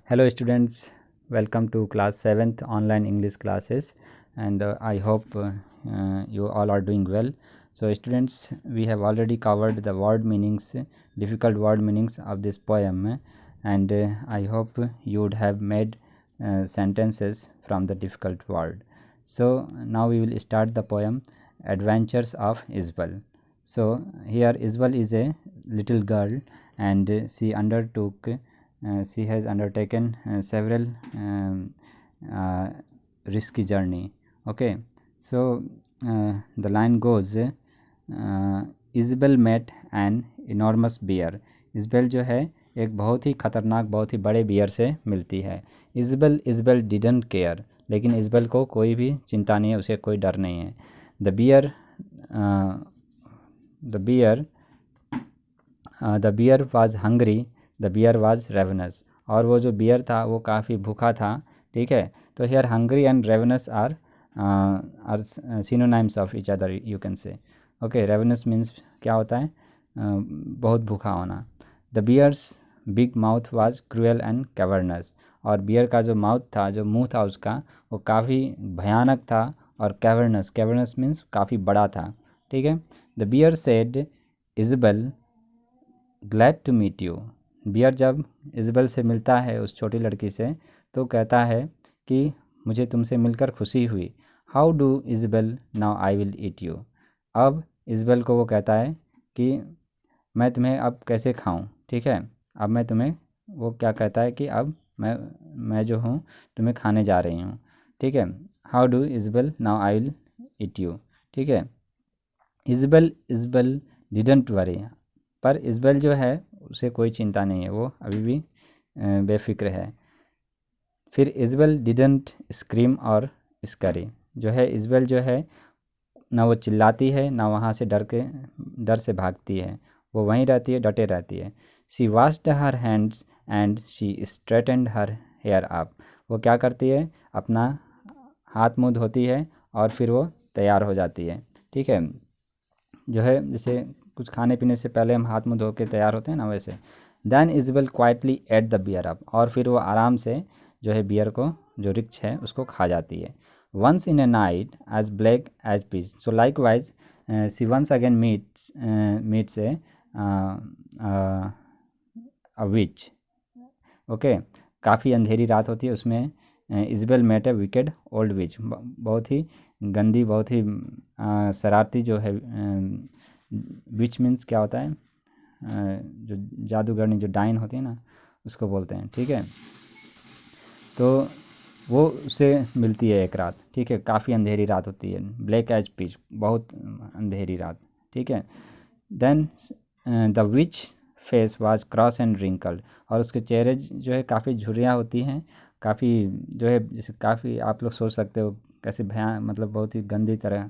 Hello students, welcome to class 7th online English classes, and I hope you all are doing well. So students, we have already covered the word meanings, difficult word meanings of this poem, and I hope you would have made sentences from the difficult word. So now we will start the poem Adventures of Isabel. So here Isabel is a little girl, and she has undertaken several risky journey. Okay, so the line goes, Isabel met an enormous bear. Isabel जो है एक बहुत ही ख़तरनाक, बहुत ही बड़े beer से मिलती है. इज़बेल डिडंट केयर, लेकिन इज़बेल को कोई भी चिंता नहीं है, उसे कोई डर नहीं है. The bear was hungry, the bear was ravenous. और वो जो बियर था वो काफ़ी भूखा था. ठीक है, तो here hungry and ravenous are synonyms of each other, you can say. Okay, ravenous means क्या होता है, बहुत भूखा होना. The bear's big mouth was cruel and cavernous. और बियर का जो माउथ था, जो मुंह था उसका, वो काफ़ी भयानक था और कैवर्नस मीन्स काफ़ी बड़ा था. ठीक है. The bear said Isabel glad to meet you. Bear जब इज़बेल से मिलता है, उस छोटी लड़की से, तो कहता है कि मुझे तुमसे मिलकर खुशी हुई. How do Isabel, now I will eat you. अब इज़बेल को वो कहता है कि मैं तुम्हें अब कैसे खाऊं. ठीक है, अब मैं तुम्हें, वो क्या कहता है कि अब मैं जो हूँ तुम्हें खाने जा रही हूँ. ठीक है, how do Isabel, now I will eat you. ठीक है. Isabel didn't worry. पर इज़बेल जो है उसे कोई चिंता नहीं है, वो अभी भी बेफिक्र है. फिर इज़बेल डिडंट स्क्रीम और स्करी. जो है इज़बेल जो है ना वो चिल्लाती है, ना वहाँ से डर से भागती है. वो वहीं रहती है, डटे रहती है. She washed her hands and she straightened her hair up. वो क्या करती है, अपना हाथ मुँह धोती है और फिर वो तैयार हो जाती है. ठीक है, जो है जैसे कुछ खाने पीने से पहले हम हाथ मुँह धो के तैयार होते हैं ना, वैसे. Then Isabel quietly ate the bear up. और फिर वो आराम से जो है बियर को, जो रिक्श है, उसको खा जाती है. Once in a night as black as pitch. So likewise she once again meets a witch. Okay, काफ़ी अंधेरी रात होती है, उसमें Isabel met a wicked old witch. बहुत ही गंदी, बहुत ही शरारती जो है, विच मीन्स क्या होता है, जो जादूगरनी, जो डाइन होती है ना, उसको बोलते हैं. ठीक है, तो वो उससे मिलती है एक रात. ठीक है, काफ़ी अंधेरी रात होती है, ब्लैक एज पिच, बहुत अंधेरी रात. ठीक है. Then the witch face was cross and wrinkled. और उसके चेहरे जो है काफ़ी झुर्रियाँ होती हैं, काफ़ी जो है, जैसे काफ़ी आप लोग सोच सकते हो कैसे मतलब बहुत ही गंदी तरह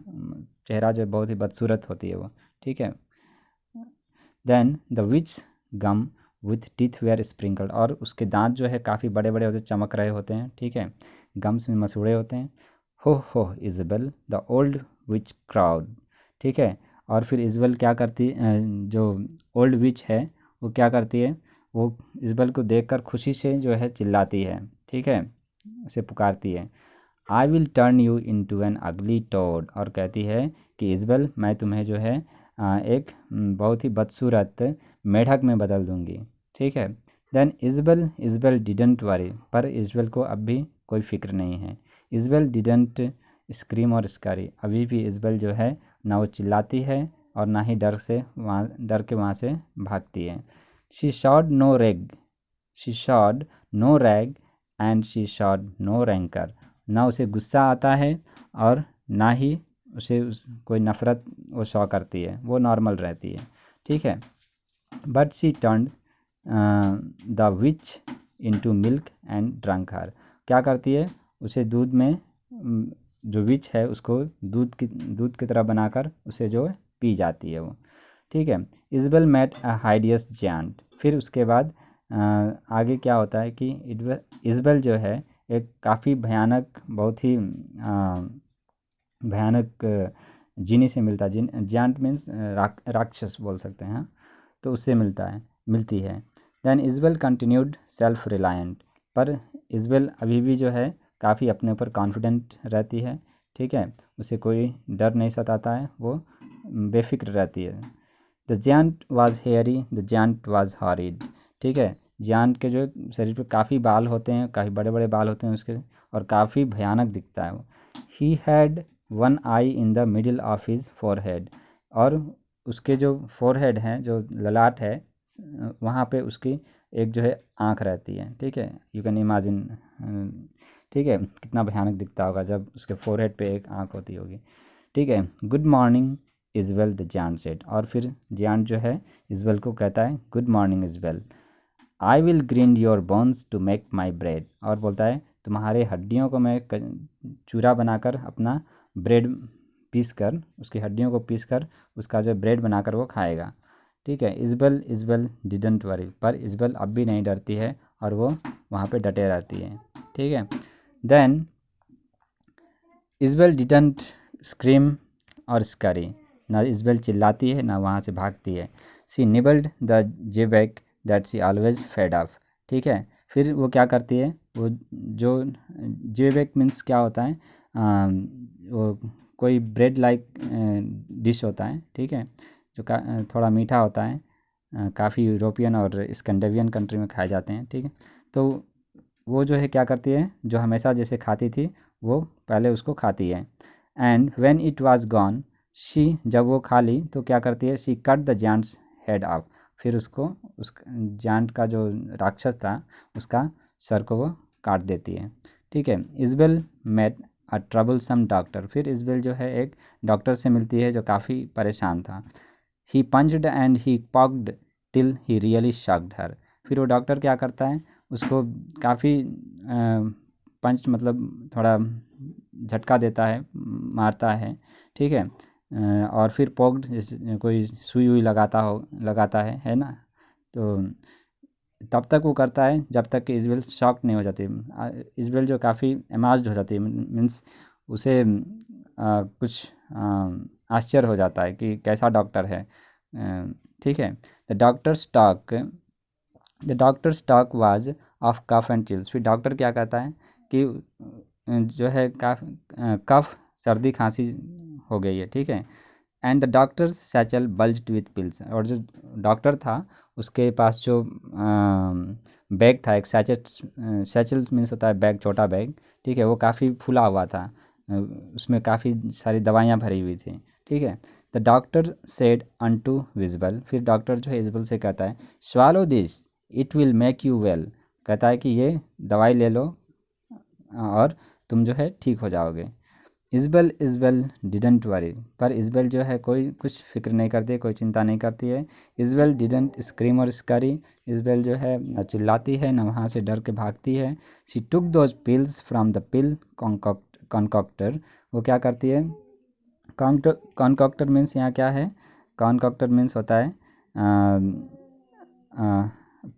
चेहरा, जो है बहुत ही बदसूरत होती है वो. ठीक है. Then the witch gum with teeth were sprinkled. और उसके दांत जो है काफ़ी बड़े बड़े होते, चमक रहे होते हैं. ठीक है, गम्स में मसूड़े होते हैं. हो इज़बेल द ओल्ड विच क्राउड. ठीक है, और फिर इज़बेल क्या करती, जो ओल्ड विच है वो क्या करती है, वो इज़बेल को देखकर खुशी से जो है चिल्लाती है. ठीक है, उसे पुकारती है. I will turn you into an ugly toad. और कहती है कि इज़बेल, मैं तुम्हें जो है एक बहुत ही बदसूरत मेढक में बदल दूंगी. ठीक है. Then Isabel didn't worry. पर इज़बेल को अब भी कोई फ़िक्र नहीं है. Isabel didn't scream or scurry. अभी भी इज़बेल जो है ना वो चिल्लाती है और ना ही डर के वहाँ से भागती है. She showed no rage and she showed no rancour. ना उसे गुस्सा आता है और ना ही उसे कोई नफ़रत वो शो करती है, वो नॉर्मल रहती है. ठीक है. But she turn the witch into milk and drunk her. क्या करती है, उसे दूध में, जो विच है उसको दूध की तरह बनाकर उसे जो है पी जाती है वो. ठीक है. इज़बेल मेट अ हाइडियस जायंट. फिर उसके बाद आगे क्या होता है कि इज़बेल जो है एक काफ़ी भयानक, बहुत ही भयानक जिनी से मिलता है. जायंट मीन्स राक्षस बोल सकते हैं. हाँ, तो उससे मिलती है. Then Isabel continued self reliant. पर इज़बेल अभी भी जो है काफ़ी अपने ऊपर कॉन्फिडेंट रहती है, ठीक है, उसे कोई डर नहीं सताता है, वो बेफिक्र रहती है। The giant was hairy, the giant was horrid, ठीक है, जायंट के जो शरीर पे काफ़ी बाल होते हैं, काफ़ी बड़े बड़े बाल होते हैं उसके, और काफ़ी भयानक दिखता है वो। He had one I in the middle of his forehead, और उसके जो फोरहेड हैं, जो ललाट है, वहाँ पे उसकी एक जो है आँख रहती है, ठीक है, यू कैन इमेजिन, ठीक है, कितना भयानक दिखता होगा जब उसके फोरहेड पे एक आँख होती होगी, ठीक है। Good morning Isabel, the giant said, और फिर जायंट जो है इज़बेल को कहता है, good morning Isabel, I will grind your bones to make my bread, और बोलता है तुम्हारे हड्डियों को मैं चूरा बनाकर अपना ब्रेड पीस कर, उसकी हड्डियों को पीस कर उसका जो ब्रेड बनाकर वो खाएगा, ठीक है। इज़बेल डिडंट वरी, पर इज़बेल अब भी नहीं डरती है और वो वहाँ पे डटे रहती है, ठीक है। Then Isabel didn't scream or scurry, ना इज़बेल चिल्लाती है ना वहाँ से भागती है। She nibbled the zwieback that she always fed off, ठीक है, फिर वो क्या करती है, वो जो जेबैक मीन्स क्या होता है, वो कोई ब्रेड लाइक डिश होता है, ठीक है, जो थोड़ा मीठा होता है, काफ़ी यूरोपियन और स्कैंडिनेवियन कंट्री में खाए जाते हैं, ठीक है। तो वो जो है क्या करती है, जो हमेशा जैसे खाती थी वो पहले उसको खाती है। And when it was gone she, जब वो खा ली तो क्या करती है, she cut the giants head of, फिर उसको उस जायंट का जो राक्षस था उसका सर को वो काट देती है, ठीक है। इज़बेल मेट अ ट्रबलसम डॉक्टर, फिर इज़बेल जो है एक डॉक्टर से मिलती है जो काफ़ी परेशान था। He punched and he poked till he really shocked her, फिर वो डॉक्टर क्या करता है, उसको काफ़ी पंच मतलब थोड़ा झटका देता है, मारता है, ठीक है, और फिर पोक्ड जैसे कोई सुई हुई लगाता है ना, तो तब तक वो करता है जब तक कि इज़बेल शॉक नहीं हो जाती। इज़बेल जो काफ़ी एमाज्ड हो जाती है, मीन्स उसे कुछ आश्चर्य हो जाता है कि कैसा डॉक्टर है, ठीक है। The doctor's talk was of cough and chills, फिर डॉक्टर क्या कहता है कि जो है कफ सर्दी खांसी हो गई है, ठीक है। And the doctors satchel bulged with pills, और जो डॉक्टर था उसके पास जो बैग था, एक सैचल मीन्स होता है बैग, छोटा बैग, ठीक है, वो काफ़ी फुला हुआ था, उसमें काफ़ी सारी दवाइयाँ भरी हुई थी, ठीक है। द डॉक्टर सेड अनटू विज़बल, फिर डॉक्टर जो है इज़बल से कहता है, swallow this it will make you well, कहता है कि ये दवाई ले लो और तुम जो है ठीक हो जाओगे। इज़बेल डिडंट वरी, पर इज़बेल जो है कोई कुछ फिक्र नहीं करती है, कोई चिंता नहीं करती है। Isabel didn't scream or Scurry, इज़बेल जो है न चिल्लाती है न वहाँ से डर के भागती है। She took those pills from the pill concocter, वो क्या करती है, कॉन्कॉक्टर मीन्स यहाँ क्या है, कॉन्कॉक्टर मीन्स होता है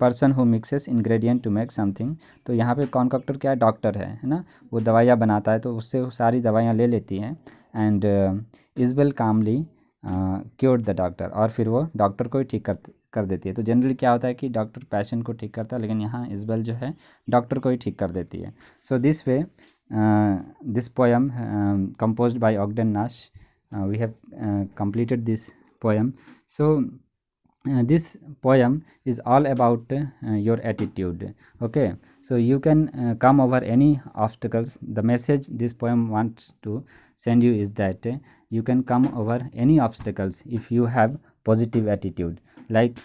person who mixes ingredient to make something, तो यहाँ पे कॉन्कॉक्टर क्या है, डॉक्टर है ना, वो दवाइयाँ बनाता है, तो उससे वो सारी दवाइयाँ ले लेती हैं। And Isabel calmly cured the doctor, और फिर वो डॉक्टर को ही ठीक कर देती है। तो जनरली क्या होता है कि डॉक्टर पेशेंट को ठीक करता है, लेकिन यहाँ इज़बेल जो है डॉक्टर को ही ठीक कर देती है। So this way this poem composed by Ogden Nash, we have completed this poem. So this poem is all about your attitude, okay, so you can come over any obstacles. The message this poem wants to send you is that you can come over any obstacles if you have positive attitude, like